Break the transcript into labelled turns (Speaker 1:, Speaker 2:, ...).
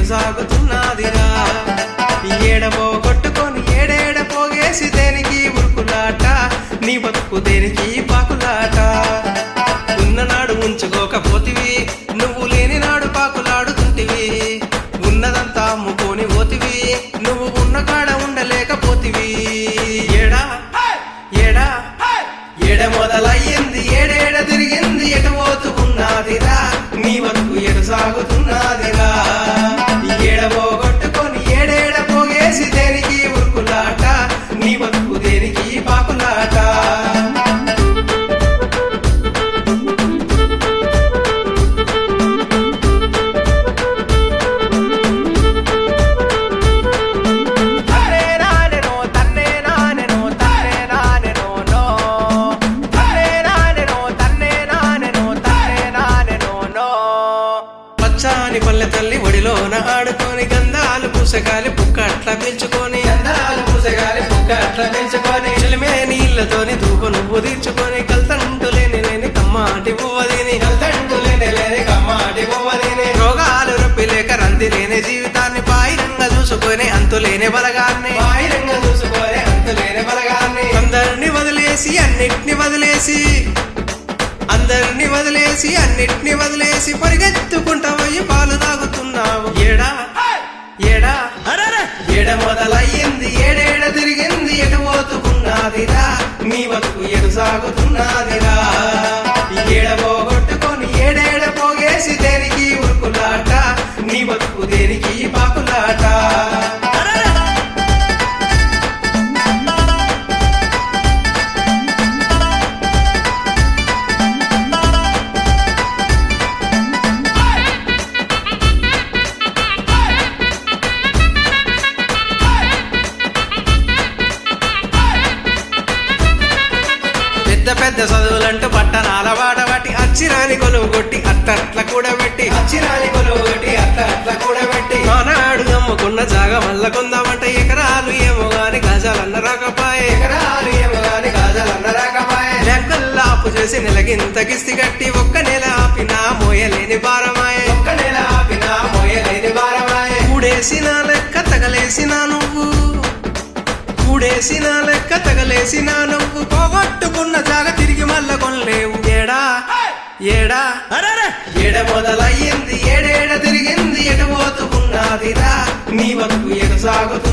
Speaker 1: సాగుతున్నదిరా ఏడబో కొట్టుకొని ఏడేడ పోగేసి దేనికి ఉరుకులాట నీ బతుకు దేనికి పాకులాట ఉన్ననాడు ఉంచుకోకపోతివి నువ్వు లేని నాడు పాకులాడుతుంటివి ఉన్నదంతా అమ్ముకొని పోతివి నువ్వు ఉన్న కాడ ఉండలేకపోతివి ఏడా ఏడా ఏడ మొదలయ్యింది ఏడేడ తిరిగింది ఎటు పోతున్నదిరా నీ బతుకు ఎటు సాగుతున్నదిరా ఏడబో కొట్టుకొని ఏడేడ పోగేసి దేనికి ఉరుకులాట నీ బతుకు దేనికి పాకులాట పచ్చాని పల్లె తల్లి ఒడిలోన ఆడుకొని గంధాలు పూసగాలి పుక్కట్ల పీల్చుకొని చెలిమే నీళ్లతోని ధూప నువ్వు తీర్చుకొని కల్తంటులేని లేని కమ్మాటి పువ్వదిని రోగాలు రప్పిలేక రంది లేని జీవితాన్ని పాయిరంగా చూసుకొని అంతులేని బలగాన్ని అందరిని వదిలేసి అన్నిటిని వదిలేసి పరిగెత్తుకుంటావయ్యి పాలు తాగుతున్నావు ఏడా ఏడా ఏడ మొదలయ్యింది ఏడేడ తిరిగింది ఎటు పోతున్నదిరా నీ బతుకు ఎటు సాగుతున్నదిరా ఏడబో కొట్టుకొని ఏడేడ పోగేసి దేనికి ఉరుకులాట నీ బతుకు దేనికి పాకులాట పెద్ద చదువులంటూ పట్టణాల వాడబట్టి అచ్చిరాని కొలువు కొట్టి అట్టట్ల కూడబెట్టి ఆనాడు అమ్ముకున్న జాగ మల్ల కొందామంటే ఎకరాలు ఏమో గాని గజాలన్న రాకపాయే బ్యాంకుల్లో అప్పు చేసి నెలకింత కిస్తి కట్టి ఒక్క నెల ఆపినా మోయలేని భారమాయే కూడేసిన లెక్క తగలేసినా నువ్వు పోగొట్టుకున్న జాగ తిరిగి మల్ల కొనలేవు ఏడా ఏడా ఏడ మొదలయ్యింది ఏడేడ తిరిగింది ఎటు పోతున్నదిరా నీ బతుకు ఎటు సాగుతు